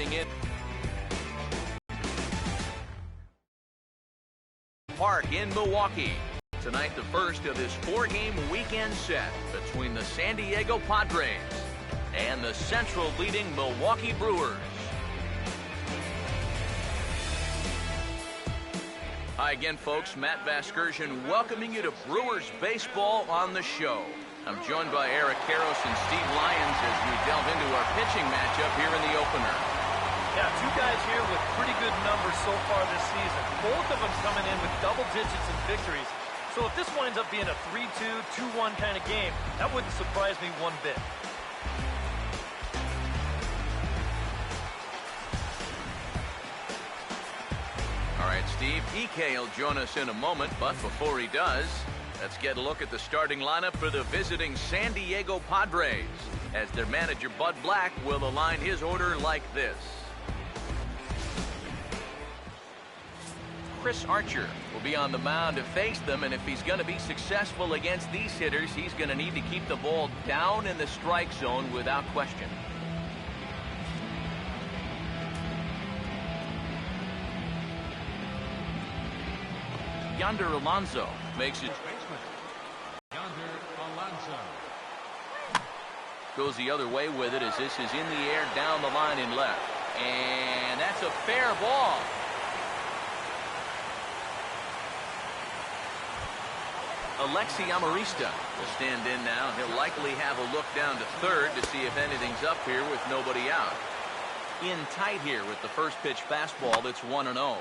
Pitching in Park in Milwaukee. Tonight, the first of this 4-game weekend set between the San Diego Padres and the Central leading Milwaukee Brewers. Hi again, folks. Matt Vasgersian welcoming you to Brewers Baseball on the show. I'm joined by Eric Karros and Steve Lyons as we delve into our pitching matchup here in the opener. Yeah, two guys here with pretty good numbers so far this season. Both of them coming in with double digits in victories. So if this winds up being a 3-2, 2-1 kind of game, that wouldn't surprise me one bit. All right, Steve, EK will join us in a moment, but before he does, let's get a look at the starting lineup for the visiting San Diego Padres, as their manager Bud Black will align his order like this. Chris Archer will be on the mound to face them, and if he's going to be successful against these hitters, he's going to need to keep the ball down in the strike zone without question. Yonder Alonso makes it. Goes the other way with it as this is in the air down the line in left. And that's a fair ball. Alexi Amarista will stand in now. He'll likely have a look down to third to see if anything's up here with nobody out. In tight here with the first pitch fastball that's 1-0.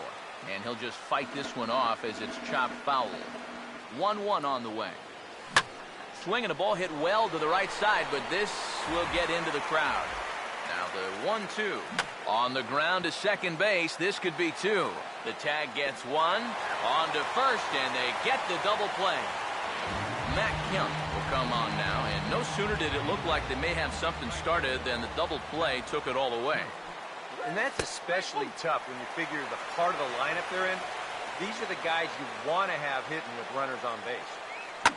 And he'll just fight this one off as it's chopped foul. 1-1 on the way. Swinging a ball hit well to the right side, but this will get into the crowd. Now the 1-2. On the ground to second base. This could be two. The tag gets one. On to first, and they get the double play. Matt Kemp will come on now, and no sooner did it look like they may have something started than the double play took it all away. And that's especially tough when you figure the part of the lineup they're in. These are the guys you want to have hitting with runners on base.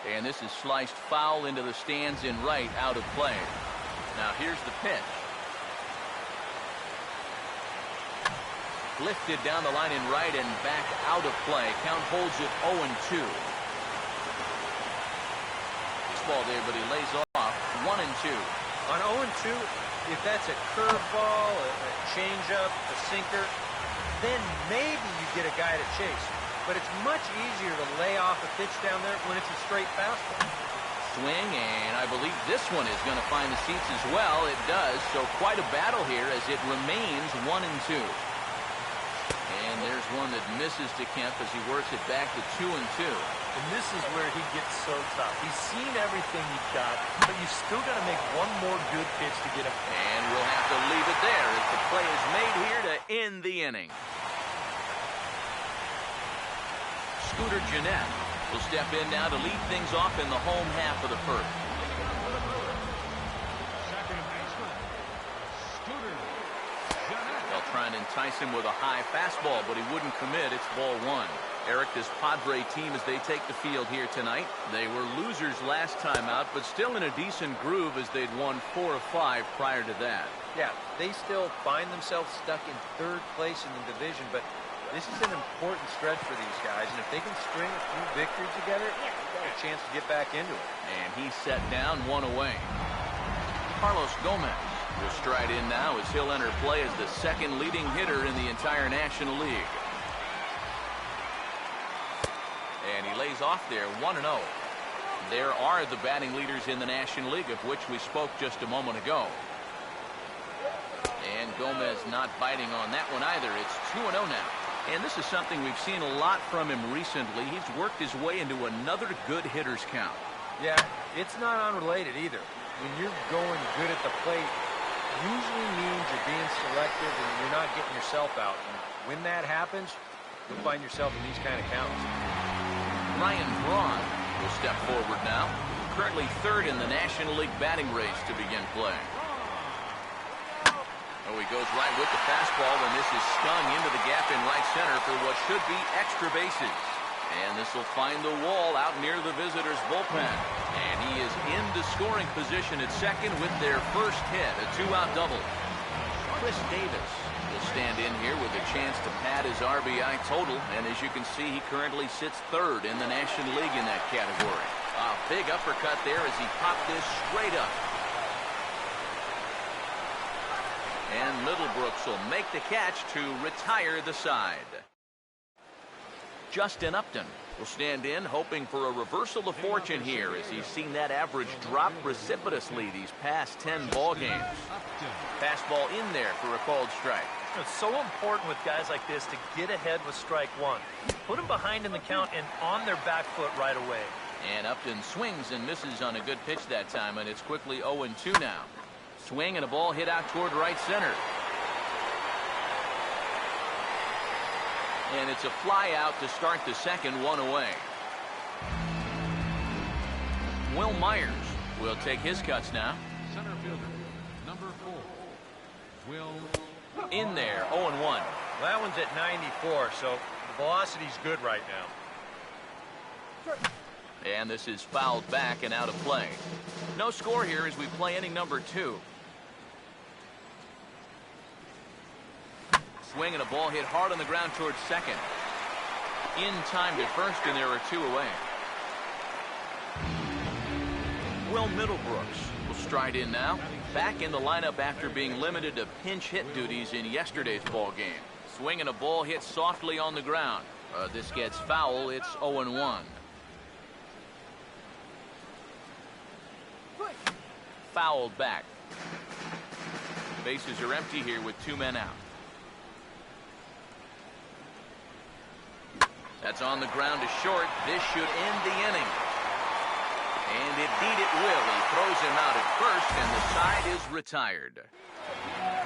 And this is sliced foul into the stands in right, out of play. Now here's the pitch. Lifted down the line in right and back out of play. Count holds it 0-2. Ball there, but he lays off 1-2. On 0-2, if that's a curveball, a changeup, a sinker, then maybe you get a guy to chase. But it's much easier to lay off a pitch down there when it's a straight fastball. Swing, and I believe this one is going to find the seats as well. It does, so quite a battle here as it remains 1-2. And there's one that misses to Kemp as he works it back to 2-2. And this is where he gets so tough. He's seen everything you've got, but you still got to make one more good pitch to get him. And we'll have to leave it there as the play is made here to end the inning. Scooter Gennett will step in now to lead things off in the home half of the first. Second baseman, Scooter Gennett. They'll try and entice him with a high fastball, but he wouldn't commit. It's ball one. Eric, this Padre team, as they take the field here tonight, they were losers last time out, but still in a decent groove as they'd won 4 of 5 prior to that. Yeah, they still find themselves stuck in third place in the division, but this is an important stretch for these guys, and if they can string a few victories together, they've got a chance to get back into it. And he's set down, one away. Carlos Gomez will stride in now as he'll enter play as the second leading hitter in the entire National League. And he lays off there, 1-0. There are the batting leaders in the National League, of which we spoke just a moment ago. And Gomez not biting on that one either. It's 2-0 now. And this is something we've seen a lot from him recently. He's worked his way into another good hitter's count. Yeah, it's not unrelated either. When you're going good at the plate, usually means you're being selective and you're not getting yourself out. And when that happens, you'll find yourself in these kind of counts. Ryan Braun will step forward now. Currently third in the National League batting race to begin play. Oh, he goes right with the fastball, and this is stung into the gap in right center for what should be extra bases. And this will find the wall out near the visitors' bullpen. And he is into scoring position at second with their first hit, a 2-out double. Chris Davis will stand in here with a chance to pad his RBI total. And as you can see, he currently sits third in the National League in that category. A big uppercut there as he popped this straight up. And Middlebrooks will make the catch to retire the side. Justin Upton will stand in, hoping for a reversal of fortune here as he's seen that average drop precipitously these past 10 ball games. Fastball in there for a called strike. It's so important with guys like this to get ahead with strike one. Put them behind in the count and on their back foot right away. And Upton swings and misses on a good pitch that time, and it's quickly 0-2 now. Swing and a ball hit out toward right center. And it's a fly out to start the second, one away. Will Myers will take his cuts now. Center fielder, number 4, Will. In there, 0-1. Well, that one's at 94, so the velocity's good right now. And this is fouled back and out of play. No score here as we play inning number 2. Swing and a ball hit hard on the ground towards second. In time to first, and there are 2 away. Will Middlebrooks will stride in now. Back in the lineup after being limited to pinch hit duties in yesterday's ball game. Swing and a ball hit softly on the ground. This gets foul. It's 0-1. Fouled back. Bases are empty here with 2 men out. That's on the ground to short. This should end the inning. And indeed it will. He throws him out at first, and the side is retired.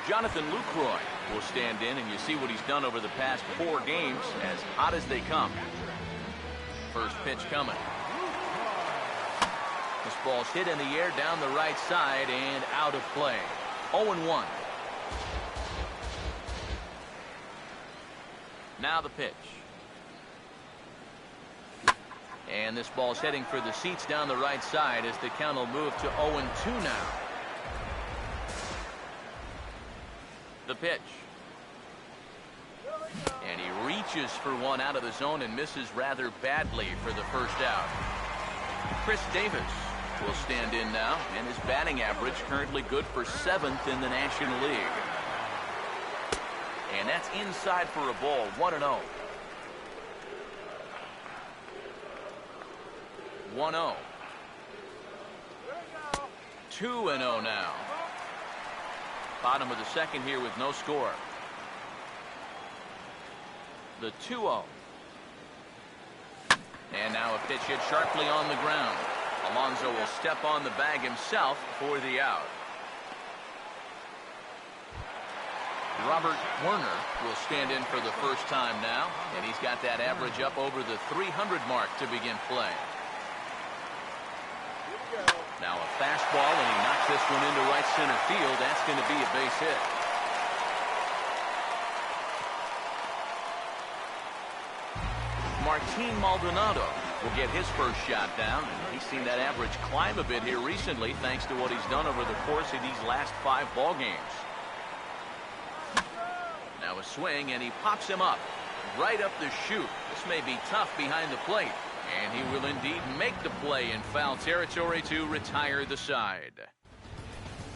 Jonathan Lucroy will stand in, and you see what he's done over the past 4 games, as hot as they come. First pitch coming. This ball's hit in the air down the right side and out of play. 0-1. Now the pitch. And this ball's heading for the seats down the right side as the count will move to 0-2 now. The pitch. And he reaches for one out of the zone and misses rather badly for the first out. Chris Davis will stand in now, and his batting average currently good for 7th in the National League. And that's inside for a ball, 1-0. 1-0. 2-0 now. Bottom of the second here with no score. The 2-0. And now a pitch hit sharply on the ground. Alonso will step on the bag himself for the out. Robert Werner will stand in for the first time now, and he's got that average up over the 300 mark to begin play. Now a fastball, and he knocks this one into right center field. That's going to be a base hit. Martin Maldonado will get his first shot down. And he's seen that average climb a bit here recently thanks to what he's done over the course of these last 5 ball games. Now a swing, and he pops him up right up the chute. This may be tough behind the plate. And he will indeed make the play in foul territory to retire the side.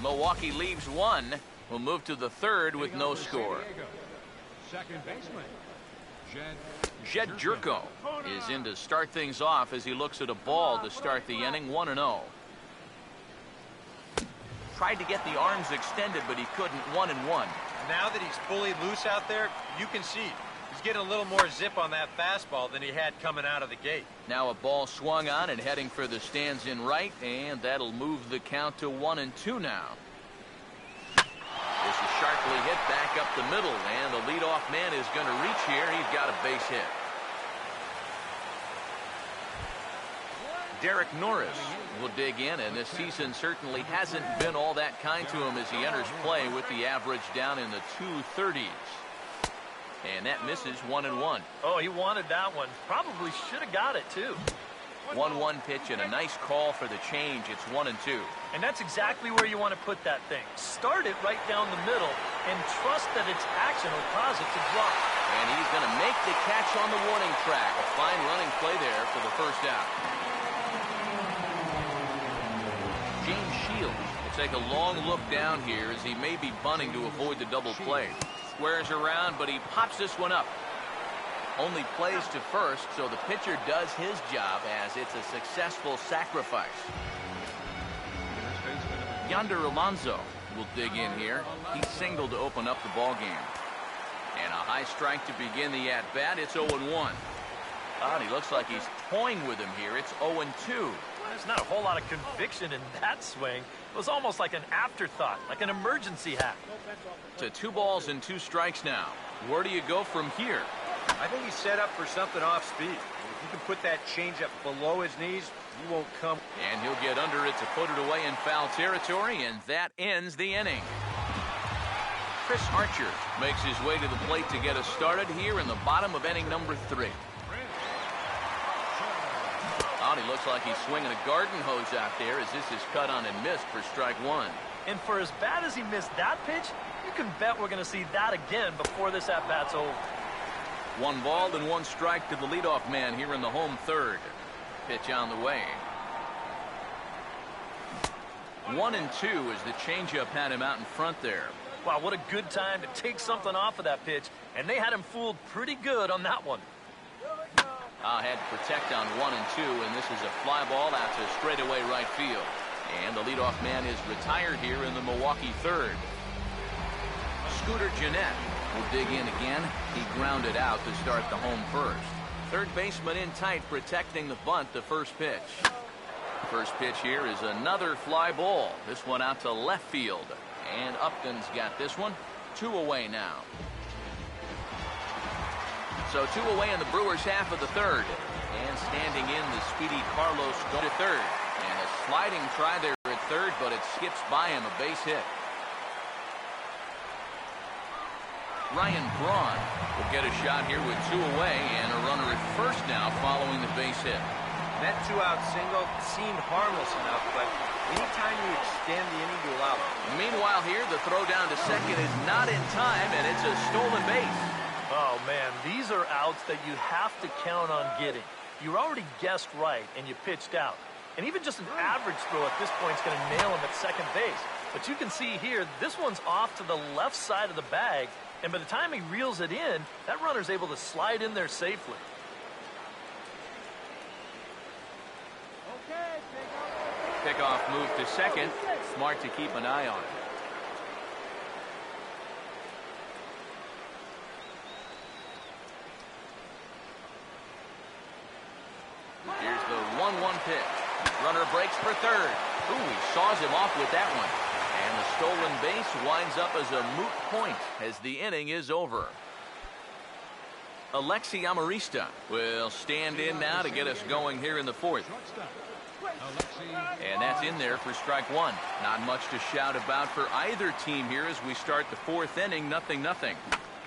Milwaukee leaves 1. We'll move to the 3rd with no score. Second baseman, Jed Jerko is in to start things off as he looks at a ball to start the inning. 1-0. Tried to get the arms extended, but he couldn't. 1-1. Now that he's fully loose out there, you can see he's getting a little more zip on that fastball than he had coming out of the gate. Now a ball swung on and heading for the stands in right, and that'll move the count to 1-2 now. This is sharply hit back up the middle, and the leadoff man is going to reach here. He's got a base hit. Derek Norris will dig in, and this season certainly hasn't been all that kind to him as he enters play with the average down in the 230s. And that misses. 1-1. Oh, he wanted that one. Probably should have got it, too. 1-1 pitch and a nice call for the change. It's 1-2. And that's exactly where you want to put that thing. Start it right down the middle and trust that its action will cause it to drop. And he's going to make the catch on the warning track. A fine running play there for the first out. James Shields will take a long look down here as he may be bunting to avoid the double play. Squares around, but he pops this one up. Only plays to first, so the pitcher does his job as it's a successful sacrifice. Yonder Alonso will dig in here. He singled to open up the ball game. And a high strike to begin the at-bat. It's 0-1. Oh, he looks like he's toying with him here. It's 0-2. There's not a whole lot of conviction in that swing. It was almost like an afterthought, like an emergency hack. To 2 balls and 2 strikes now. Where do you go from here? I think he's set up for something off speed. If you can put that changeup below his knees, you won't come. And he'll get under it to put it away in foul territory, and that ends the inning. Chris Archer makes his way to the plate to get us started here in the bottom of inning number 3. Oh, he looks like he's swinging a garden hose out there as this is cut on and missed for strike 1. And for as bad as he missed that pitch, you can bet we're going to see that again before this at-bat's over. 1 ball and 1 strike to the leadoff man here in the home third. Pitch on the way. 1-2 as the changeup had him out in front there. Wow, what a good time to take something off of that pitch, and they had him fooled pretty good on that one. Had to protect on 1 and 2, and this is a fly ball out to straightaway right field. And the leadoff man is retired here in the Milwaukee third. Scooter Gennett will dig in again. He grounded out to start the home first. Third baseman in tight, protecting the bunt, the first pitch. First pitch here is another fly ball. This one out to left field. And Upton's got this one. 2 away now. So 2 away in the Brewers half of the third. And standing in the speedy Carlos go to third. And a sliding try there at third, but it skips by him, a base hit. Ryan Braun will get a shot here with 2 away and a runner at first now following the base hit. That 2-out single seemed harmless enough, but anytime you extend the inning to allow it. Meanwhile here, the throw down to second is not in time, and it's a stolen base. Oh, man, these are outs that you have to count on getting. You already guessed right, and you pitched out. And even just an average throw at this point is going to nail him at second base. But you can see here, this one's off to the left side of the bag, and by the time he reels it in, that runner's able to slide in there safely. Pickoff move to second. Smart to keep an eye on it. Here's the 1-1 pitch. Runner breaks for third. Ooh, he saws him off with that one. And the stolen base winds up as a moot point as the inning is over. Alexi Amarista will stand in now to get us going here in the fourth. And that's in there for strike 1. Not much to shout about for either team here as we start the fourth inning, 0-0.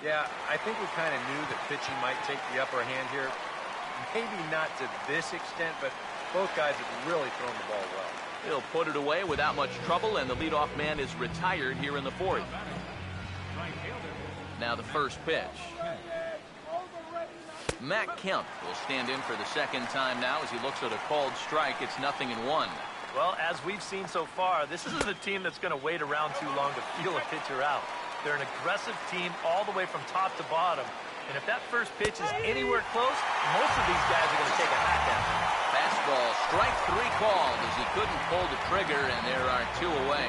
Yeah, I think we kind of knew that pitching might take the upper hand here. Maybe not to this extent, but both guys have really thrown the ball well. He'll put it away without much trouble, and the leadoff man is retired here in the fourth. Now the first pitch. Matt Kemp will stand in for the second time now as he looks at a called strike. It's 0-1. Well, as we've seen so far, this isn't a team that's going to wait around too long to feel a pitcher out. They're an aggressive team all the way from top to bottom. And if that first pitch is anywhere close, most of these guys are going to take a hack at it. Fastball, strike 3 called as he couldn't pull the trigger, and there are 2 away.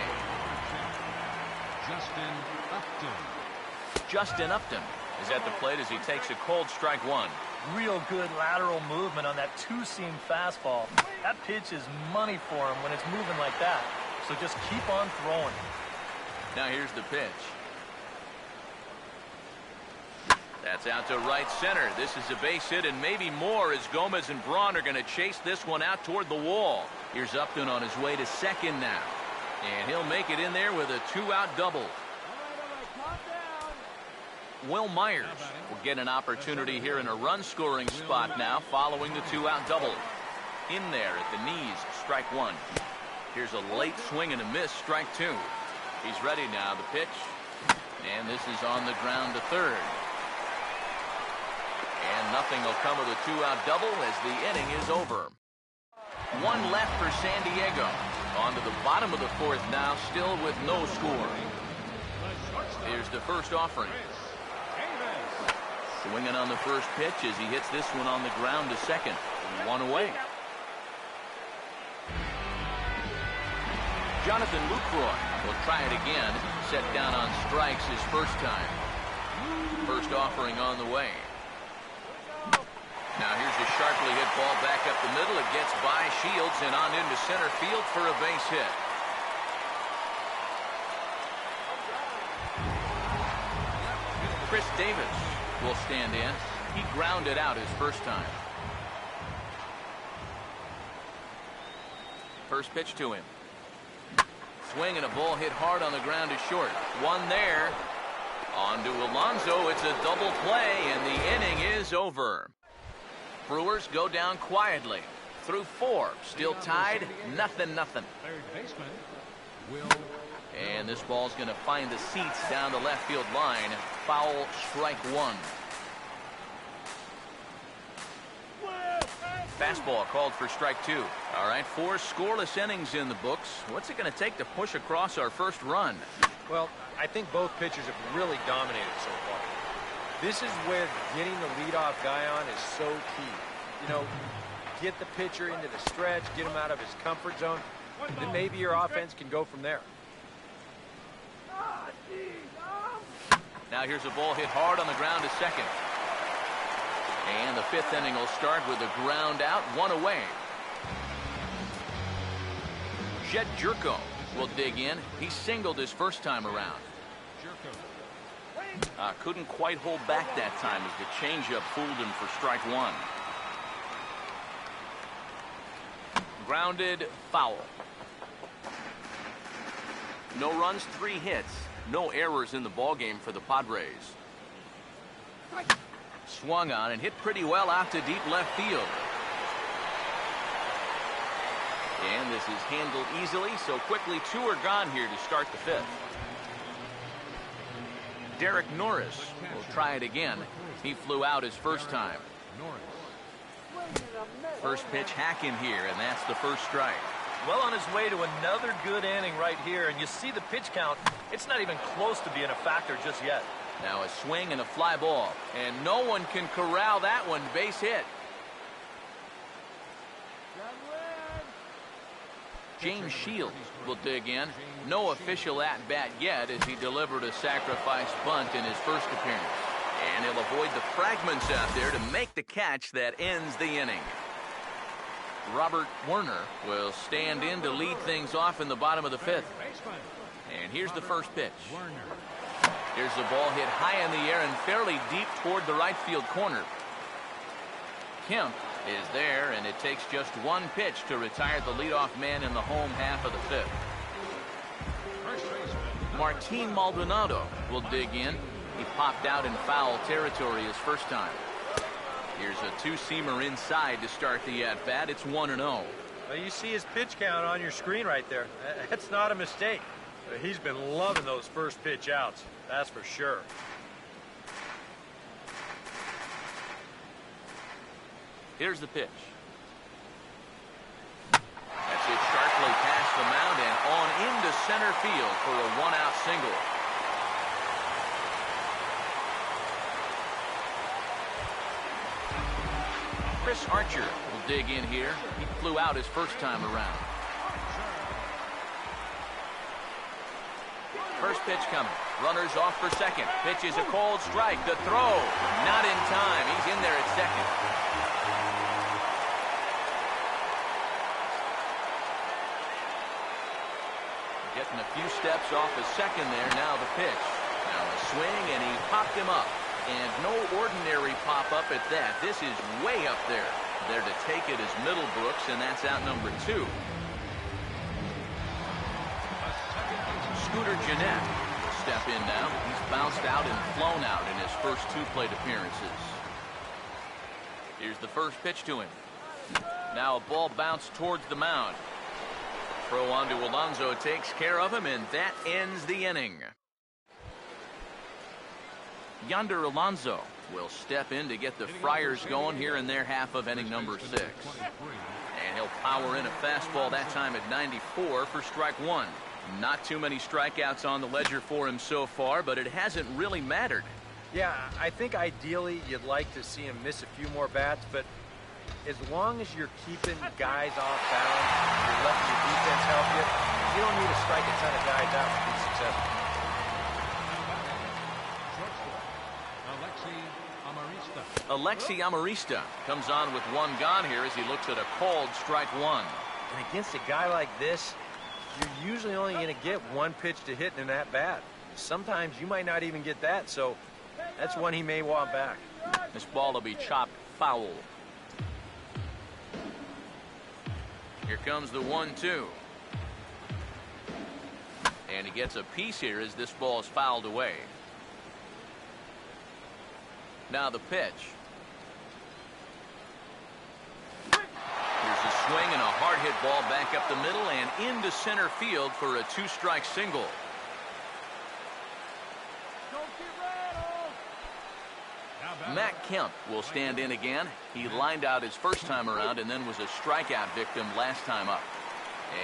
Justin Upton is at the plate as he takes a cold strike 1. Real good lateral movement on that 2-seam fastball. That pitch is money for him when it's moving like that. So just keep on throwing. Now here's the pitch. That's out to right center. This is a base hit and maybe more as Gomez and Braun are going to chase this one out toward the wall. Here's Upton on his way to second now. And he'll make it in there with a 2-out double. Will Myers will get an opportunity here in a run-scoring spot now following the 2-out double. In there at the knees, strike one. Here's a late swing and a miss, strike two. He's ready now, the pitch. And this is on the ground to third. And nothing will come of the two-out double as the inning is over. One left for San Diego. On to the bottom of the fourth now, still with no score. Here's the first offering. Swinging on the first pitch as he hits this one on the ground to second. One away. Jonathan Lucroy will try it again. Set down on strikes his first time. First offering on the way. Now here's a sharply hit ball back up the middle. It gets by Shields and on into center field for a base hit. Chris Davis will stand in. He grounded out his first time. First pitch to him. Swing and a ball hit hard on the ground to short. One there. On to Alonso. It's a double play and the inning is over. Brewers go down quietly. Through four. Still tied. Nothing. Third baseman, Will. And this ball's going to find the seats down the left field line. Foul, strike one. Fastball called for strike two. All right, 4 scoreless innings in the books. What's it going to take to push across our first run? Well, I think both pitchers have really dominated so far. This is where getting the leadoff guy on is so key. You know, get the pitcher into the stretch, get him out of his comfort zone, then maybe your offense can go from there. Now here's a ball hit hard on the ground to second. And the 5th inning will start with a ground out, one away. Jed Jerko will dig in. He singled his first time around. Couldn't quite hold back that time as the changeup fooled him for strike one. Grounded, foul. No runs, 3 hits. No errors in the ballgame for the Padres. Swung on and hit pretty well out to deep left field. And this is handled easily, so quickly 2 are gone here to start the 5th. Derek Norris will try it again. He flew out his first time. First pitch hack in here, and that's the first strike. Well on his way to another good inning right here, and you see the pitch count. It's not even close to being a factor just yet. Now a swing and a fly ball, and no one can corral that one. Base hit. James Shields will dig in. No official at-bat yet as he delivered a sacrifice bunt in his first appearance. And he'll avoid the fragments out there to make the catch that ends the inning. Robert Werner will stand in to lead things off in the bottom of the 5th. And here's the first pitch. Here's the ball hit high in the air and fairly deep toward the right field corner. Kemp is there, and it takes just 1 pitch to retire the leadoff man in the home half of the 5th. Martin Maldonado will dig in. He popped out in foul territory his first time. Here's a 2-seamer inside to start the at-bat. It's 1-0. Well, you see his pitch count on your screen right there. That's not a mistake. He's been loving those first pitch outs. That's for sure. Here's the pitch. That's it sharply past the mound and on into center field for a 1-out single. Chris Archer will dig in here. He flew out his first time around. First pitch coming. Runners off for second. Pitch is a called strike. The throw. Not in time. He's in there at second. Getting a few steps off his second there. Now the pitch. Now a swing, and he popped him up. And no ordinary pop-up at that. This is way up there. There to take it is Middlebrooks, and that's out number 2. Scooter Gennett will step in now. He's bounced out and flown out in his first 2 plate appearances. Here's the first pitch to him. Now a ball bounced towards the mound. Throw on to Alonso takes care of him, and that ends the inning. Yonder Alonso will step in to get the Friars going here in their half of inning number 6. And he'll power in a fastball that time at 94 for strike 1. Not too many strikeouts on the ledger for him so far, but it hasn't really mattered. Yeah, I think ideally you'd like to see him miss a few more bats, but as long as you're keeping guys off balance, you're letting your defense help you, you don't need to strike a ton of guys out to be successful. Alexi Amarista comes on with one gone here as he looks at a called strike 1. And against a guy like this, you're usually only going to get one pitch to hit in that bat. Sometimes you might not even get that, so that's one he may want back. This ball will be chopped foul. Here comes the 1-2. And he gets a piece here as this ball is fouled away. Now the pitch. Here's a swing and a hard hit ball back up the middle and into center field for a 2-strike single. Matt Kemp will stand in again. He lined out his first time around and then was a strikeout victim last time up.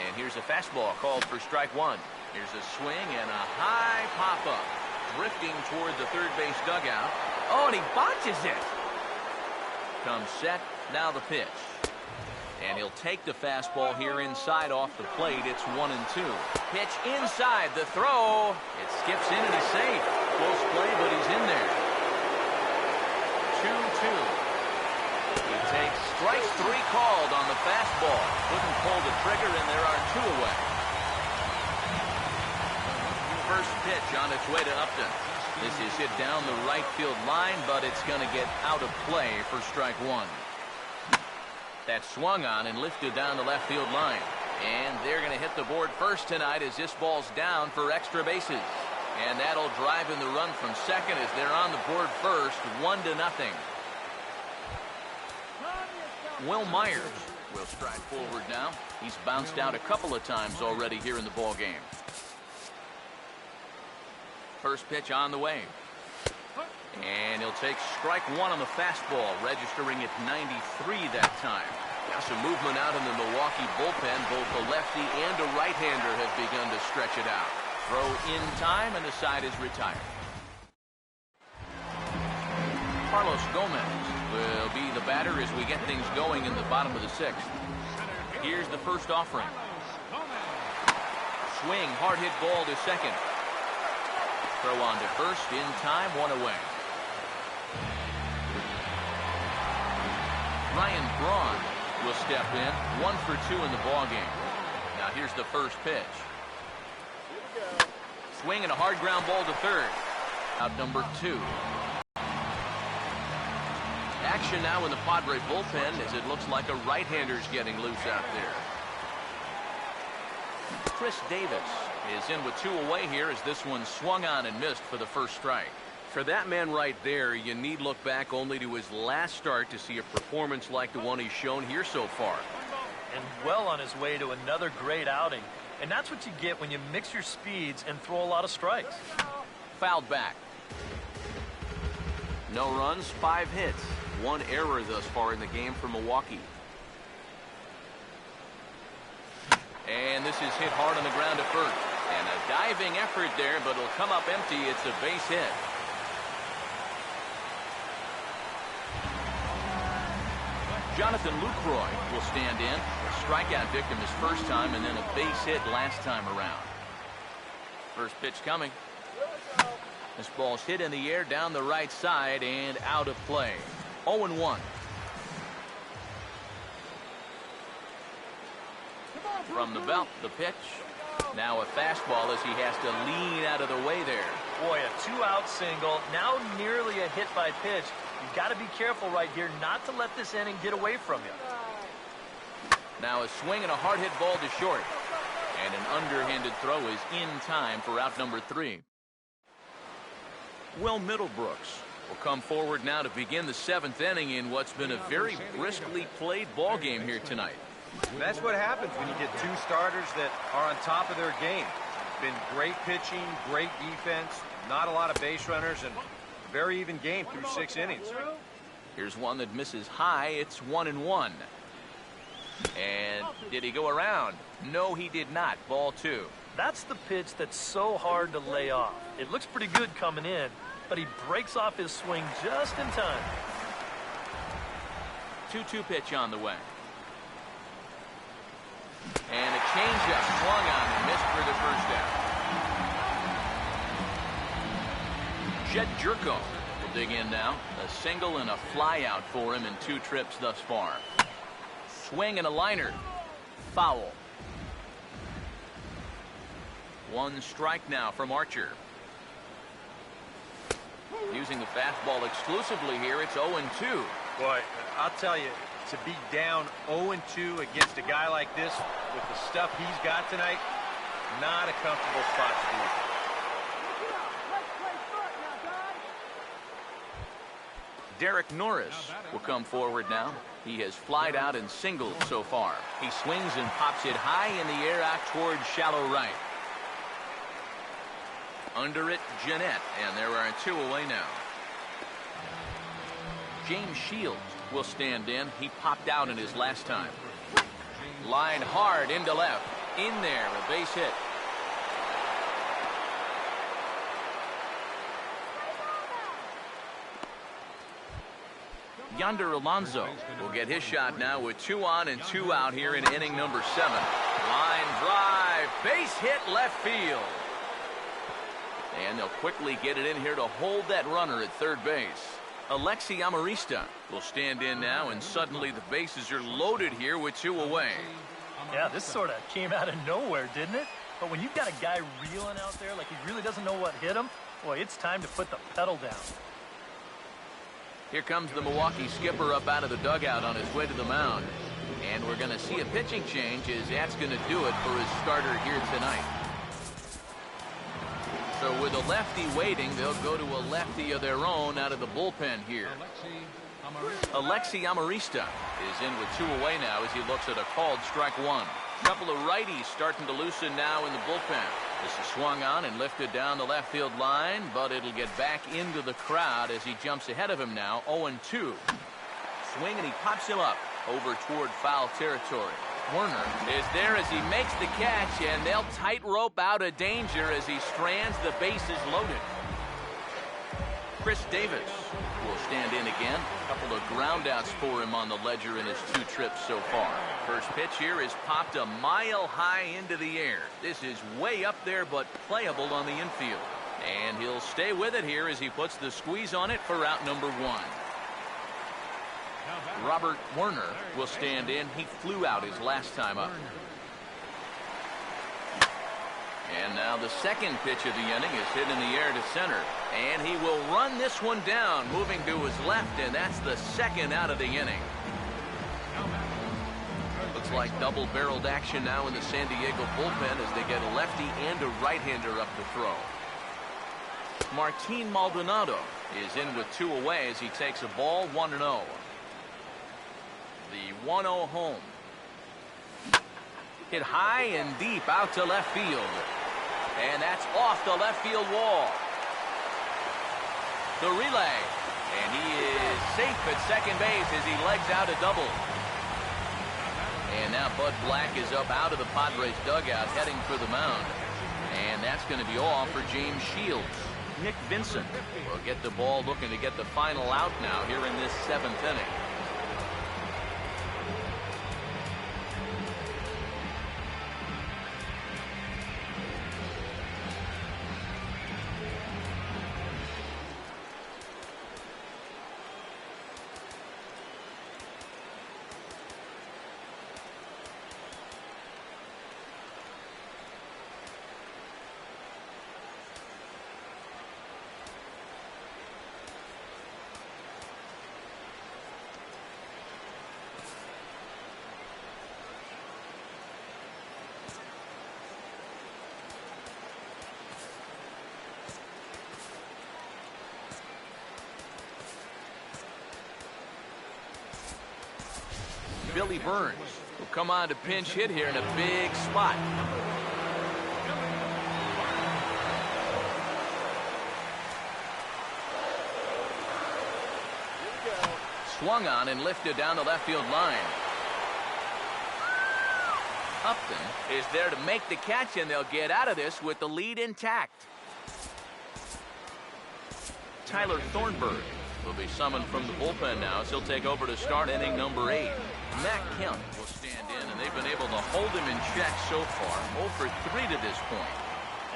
And here's a fastball called for strike 1. Here's a swing and a high pop-up. Drifting toward the third base dugout. Oh, and he botches it. Comes set. Now the pitch. And he'll take the fastball here inside off the plate. It's 1-2. Pitch inside. The throw. It skips in and he's safe. Close play, but he's in there. 2-2. He takes strike 3 called on the fastball. Couldn't pull the trigger, and there are 2 away. First pitch on its way to Upton. This is hit down the right field line, but it's going to get out of play for strike 1. That swung on and lifted down the left field line. And they're going to hit the board first tonight as this ball's down for extra bases. And that'll drive in the run from second as they're on the board first, 1-0. Will Myers will stride forward now. He's bounced out a couple of times already here in the ball game. First pitch on the way. And he'll take strike 1 on the fastball, registering at 93 that time. Now some movement out in the Milwaukee bullpen. Both a lefty and a right-hander have begun to stretch it out. Throw in time, and the side is retired. Carlos Gomez will be the batter as we get things going in the bottom of the 6th. Here's the first offering. Swing, hard hit ball to second. Throw on to first, in time, 1 away. Ryan Braun will step in, 1 for 2 in the ball game. Now here's the first pitch. Swing and a hard ground ball to third. Out number 2. Action now in the Padres bullpen as it looks like a right-hander's getting loose out there. Chris Davis is in with 2 away here as this one swung on and missed for the first strike. For that man right there, you need look back only to his last start to see a performance like the one he's shown here so far. And well on his way to another great outing. And that's what you get when you mix your speeds and throw a lot of strikes. Fouled back. No runs, 5 hits. 1 error thus far in the game for Milwaukee. And this is hit hard on the ground at first. And a diving effort there, but it'll come up empty. It's a base hit. Jonathan Lucroy will stand in. A strikeout victim his first time and then a base hit last time around. First pitch coming. This ball's hit in the air down the right side and out of play. 0-1. From the belt, the pitch. Now a fastball as he has to lean out of the way there. Boy, a 2-out single. Now nearly a hit by pitch. You've got to be careful right here not to let this inning get away from you. Now a swing and a hard hit ball to short. And an underhanded throw is in time for out number 3. Will Middlebrooks will come forward now to begin the 7th inning in what's been a very briskly played ball game here tonight. And that's what happens when you get two starters that are on top of their game. Been great pitching, great defense, not a lot of base runners, and very even game through 6 innings. Here's one that misses high. It's 1-1. And did he go around? No, he did not. Ball 2. That's the pitch that's so hard to lay off. It looks pretty good coming in, but he breaks off his swing just in time. 2-2 pitch on the way. And a changeup swung on and missed for the first out. Jed Jerko will dig in now. A single and a fly out for him in 2 trips thus far. Swing and a liner. Foul. 1 strike now from Archer. Using the fastball exclusively here, it's 0-2. Boy, I'll tell you, to be down 0-2 against a guy like this with the stuff he's got tonight, not a comfortable spot to be. Derek Norris will come forward now. He has flied out and singled so far. He swings and pops it high in the air out towards shallow right. Under it, Jeanette, and there are 2 away now. James Shields will stand in. He popped out in his last time. Line hard into left. In there, a base hit. Yonder Alonso will get his shot now with 2 on and 2 out here in inning number 7. Line drive, base hit left field. And they'll quickly get it in here to hold that runner at third base. Alexi Amarista will stand in now, and suddenly the bases are loaded here with 2 away. Yeah, this sort of came out of nowhere, didn't it? But when you've got a guy reeling out there like he really doesn't know what hit him, boy, it's time to put the pedal down. Here comes the Milwaukee skipper up out of the dugout on his way to the mound. And we're going to see a pitching change, as that's going to do it for his starter here tonight. So with a lefty waiting, they'll go to a lefty of their own out of the bullpen here. Alexi Amarista is in with 2 away now as he looks at a called strike 1. Couple of righties starting to loosen now in the bullpen. This is swung on and lifted down the left field line, but it'll get back into the crowd as he jumps ahead of him now. 0-2. Swing, and he pops him up over toward foul territory. Werner is there as he makes the catch, and they'll tightrope out of danger as he strands the bases loaded. Chris Davis will stand in again. A couple of groundouts for him on the ledger in his 2 trips so far. First pitch here is popped a mile high into the air. This is way up there, but playable on the infield. And he'll stay with it here as he puts the squeeze on it for out number 1. Robert Werner will stand in. He flew out his last time up. And now the second pitch of the inning is hit in the air to center. And he will run this one down, moving to his left, and that's the second out of the inning. Looks like double-barreled action now in the San Diego bullpen as they get a lefty and a right-hander up to throw. Martin Maldonado is in with 2 away as he takes a ball 1-0. The 1-0 home. Hit high and deep out to left field. And that's off the left field wall. The relay. And he is safe at second base as he legs out a double. And now Bud Black is up out of the Padres dugout heading for the mound. And that's going to be all for James Shields. Nick Vincent will get the ball, looking to get the final out now here in this 7th inning. Billy Burns, will come on to pinch hit here in a big spot. Swung on and lifted down the left field line. Upton is there to make the catch, and they'll get out of this with the lead intact. Tyler Thornburg will be summoned from the bullpen now as he'll take over to start inning number 8. Matt Kemp will stand in, and they've been able to hold him in check so far. 0 for 3 to this point.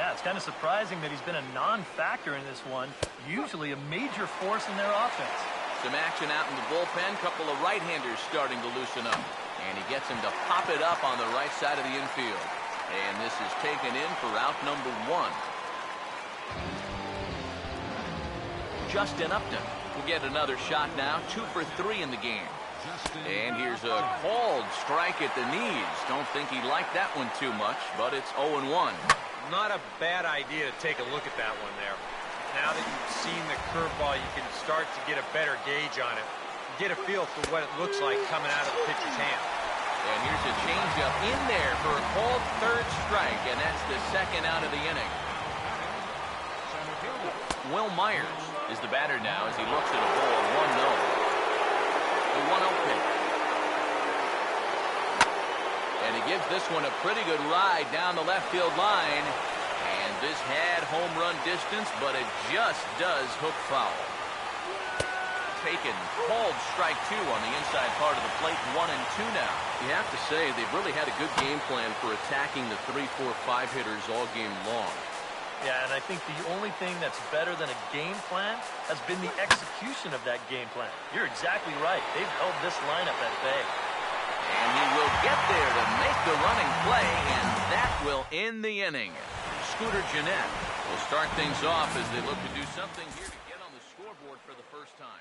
Yeah, it's kind of surprising that he's been a non-factor in this one. Usually a major force in their offense. Some action out in the bullpen. Couple of right-handers starting to loosen up. And he gets him to pop it up on the right side of the infield. And this is taken in for out number 1. Justin Upton will get another shot now. 2 for 3 in the game. And here's a called strike at the knees. Don't think he liked that one too much, but it's 0-1. Not a bad idea to take a look at that one there. Now that you've seen the curveball, you can start to get a better gauge on it. Get a feel for what it looks like coming out of the pitcher's hand. And here's a changeup in there for a called third strike, and that's the second out of the inning. Will Myers is the batter now as he looks at a ball 1-0. The 1-0 pitch. And he gives this one a pretty good ride down the left field line. And this had home run distance, but it just does hook foul. Taken, called strike 2 on the inside part of the plate, 1-2 now. You have to say they've really had a good game plan for attacking the 3, 4, 5 hitters all game long. Yeah, and I think the only thing that's better than a game plan has been the execution of that game plan. You're exactly right. They've held this lineup at bay. And he will get there to make the running play, and that will end the inning. Scooter Gennett will start things off as they look to do something here to get on the scoreboard for the first time.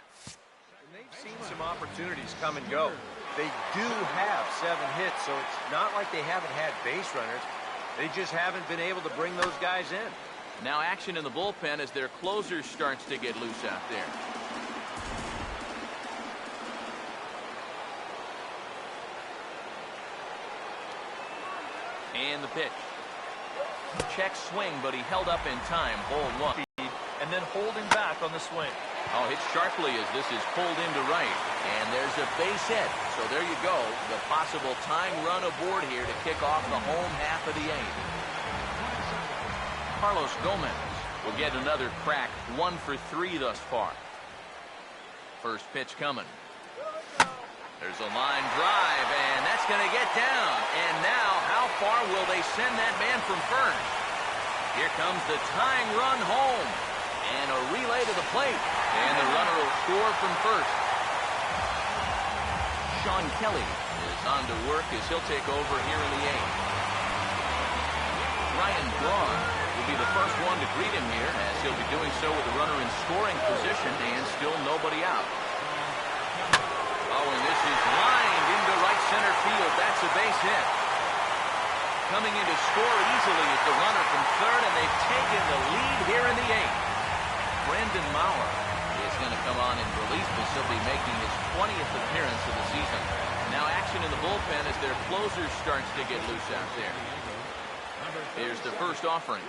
And they've seen some opportunities come and go. They do have 7 hits, so it's not like they haven't had base runners. They just haven't been able to bring those guys in. Now action in the bullpen as their closer starts to get loose out there. And the pitch. Check swing, but he held up in time. Ball 1. And then holding back on the swing. Oh, hit sharply as this is pulled into right. And there's a base hit. So there you go. The possible tying run aboard here to kick off the home half of the 8th. Carlos Gomez will get another crack. 1 for 3 thus far. First pitch coming. There's a line drive, and that's going to get down. And now, how far will they send that man from first? Here comes the tying run home. And a relay to the plate. And the runner will score from first. Sean Kelly is on to work as he'll take over here in the 8th. Ryan Braun will be the first one to greet him here, as he'll be doing so with the runner in scoring position and still nobody out. Oh, and this is lined into right center field. That's a base hit. Coming in to score easily is the runner from third, and they've taken the lead here in the 8th. Brandon Maurer is going to come on in relief as he'll be making his 20th appearance of the season. Now action in the bullpen as their closer starts to get loose out there. Here's the first offering.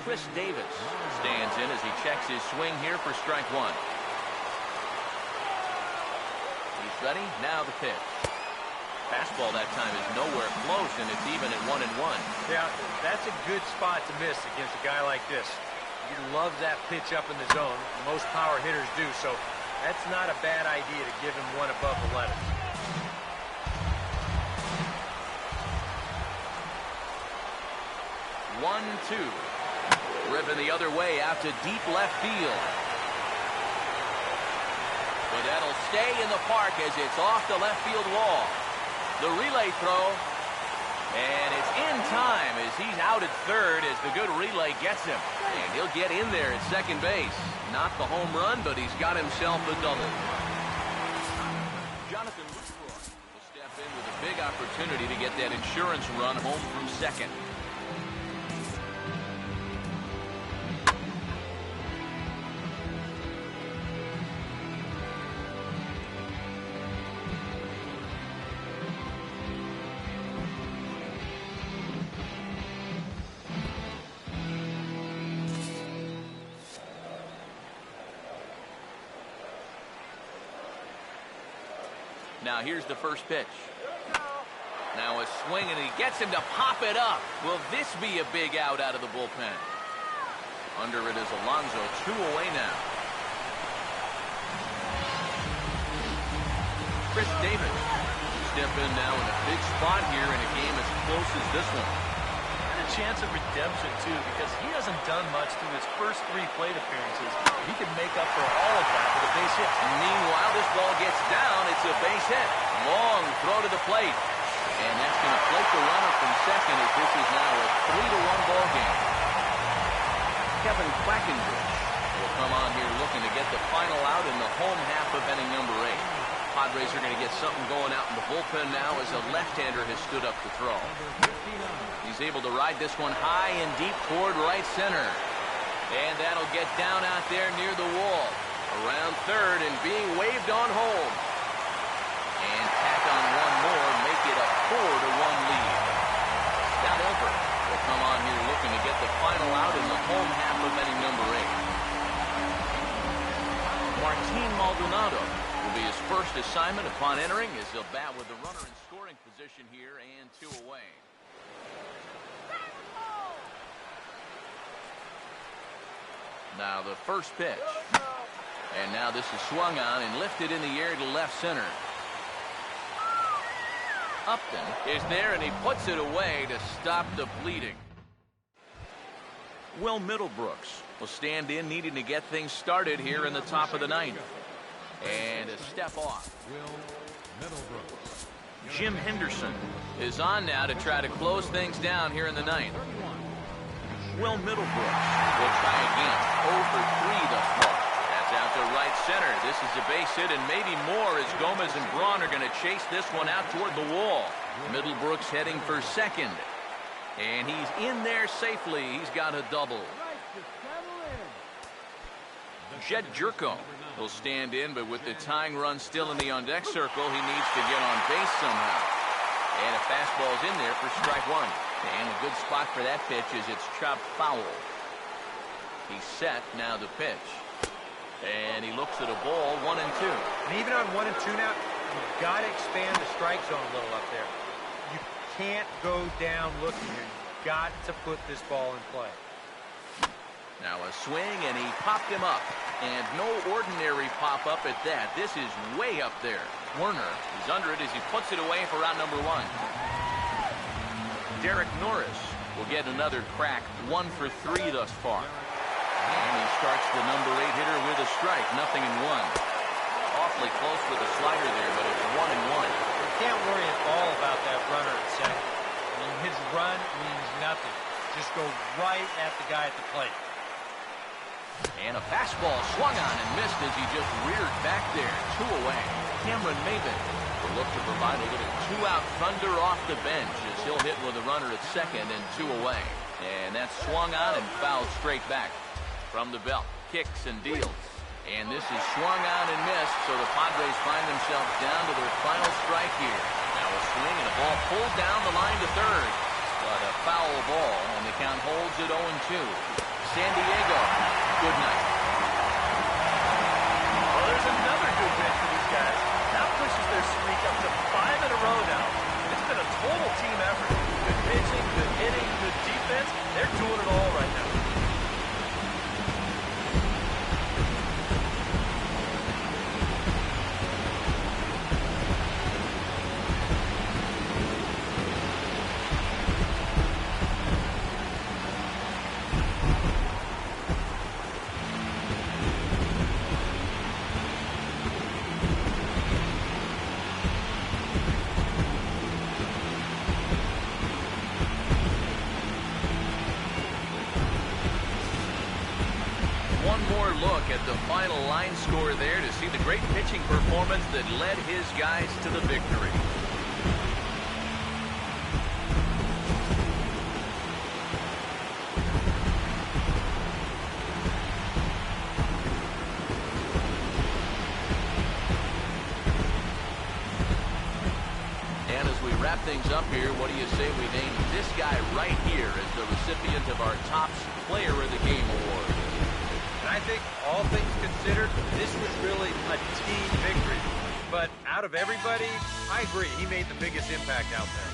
Chris Davis stands in as he checks his swing here for strike 1. He's ready. Now the pitch. Fastball that time is nowhere close, and it's even at 1-1. Yeah, that's a good spot to miss against a guy like this. He loves that pitch up in the zone. Most power hitters do, so that's not a bad idea to give him one above the letters. 1-2. Driven the other way out to deep left field. But that'll stay in the park as it's off the left field wall. The relay throw. And it's in time as he's out at third as the good relay gets him. And he'll get in there at second base. Not the home run, but he's got himself a double. Jonathan Lucroy will step in with a big opportunity to get that insurance run home from second. Now here's the first pitch. Now a swing, and he gets him to pop it up. Will this be a big out of the bullpen? Under it is Alonso, 2 away now. Chris Davis step in now in a big spot here in a game as close as this one. And a chance of redemption, too, because he hasn't done much through his first 3 plate appearances. He could make up for all of that with a base hit. Meanwhile, this ball gets down. It's a base hit. Long throw to the plate. And that's going to plate the runner from second as this is now a 3-1 ball game. Kevin Quackenbush will come on here looking to get the final out in the home half of inning number 8. Padres are going to get something going out in the bullpen now as a left-hander has stood up to throw. He's able to ride this one high and deep toward right center. And that'll get down out there near the wall. Around third and being waved on home. And tack on one more, make it a 4-1 lead. Scott Elbert will come on here looking to get the final out in the home half of inning number 8. Martin Maldonado will be his first assignment upon entering as he'll bat with the runner in scoring position here and 2 away. Now the first pitch. And now this is swung on and lifted in the air to left center. Upton is there and he puts it away to stop the bleeding. Will Middlebrooks will stand in, needing to get things started here in the top of the 9th. And a step off. Jim Henderson is on now to try to close things down here in the 9th. Will Middlebrooks will try again. 0 for 3 thus far. That's out to right center. This is a base hit and maybe more as Gomez and Braun are going to chase this one out toward the wall. Middlebrooks heading for second. And he's in there safely. He's got a double. Jed Jerko will stand in, but with the tying run still in the on-deck circle, he needs to get on base somehow. And a fastball's in there for strike 1. And a good spot for that pitch is it's chopped foul. He's set now to pitch. And he looks at a ball, 1 and 2. And even on 1 and 2 now, you've got to expand the strike zone a little up there. You can't go down looking here. You've got to put this ball in play. Now a swing, and he popped him up. And no ordinary pop-up at that. This is way up there. Werner is under it as he puts it away for out number 1. Derek Norris will get another crack, 1 for 3 thus far. And he starts the number 8 hitter with a strike, 0-1. Awfully close with a slider there, but it's 1 and 1. You can't worry at all about that runner at second. I mean, his run means nothing. Just go right at the guy at the plate. And a fastball swung on and missed as he just reared back there, 2 away. Cameron Maybin will look to provide a little 2-out thunder off the bench as he'll hit with a runner at second and 2 away. And that's swung on and fouled straight back. From the belt, kicks and deals. And this is swung on and missed, so the Padres find themselves down to their final strike here. Now a swing and a ball pulled down the line to third. But a foul ball, and the count holds at 0-2. San Diego, good night. Well, there's another good win for these guys. That pushes their streak up to 5 in a row now. It's been a total team effort. Good pitching, good hitting, good defense. They're doing it all right now. Look at the final line score there to see the great pitching performance that led his guys to the victory. And as we wrap things up here, what do you say we name this guy right here as the recipient of our Topps Player of the Game award? I think, all things considered, this was really a team victory. but out of everybody, I agree, he made the biggest impact out there.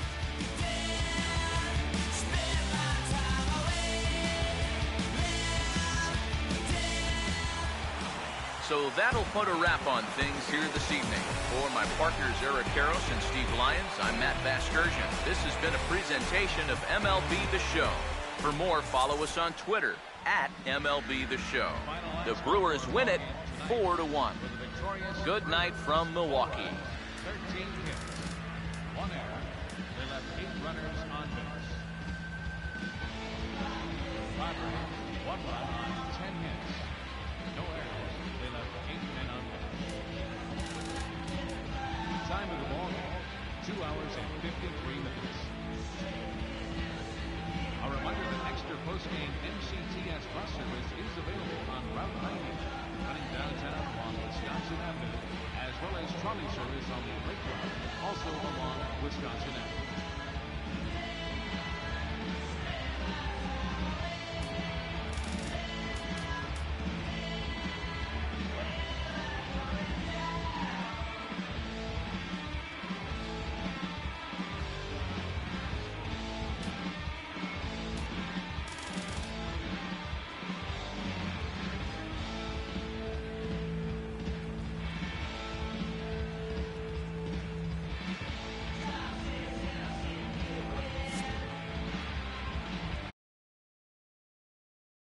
So that'll put a wrap on things here this evening. For my partners Eric Karros and Steve Lyons, I'm Matt Vasgersian. This has been a presentation of MLB The Show. For more, follow us on Twitter at MLB The Show. The Brewers win it 4-1. Good night from Milwaukee. 13 hits, 1 error. They left 8 runners on base. Padres, 1 run on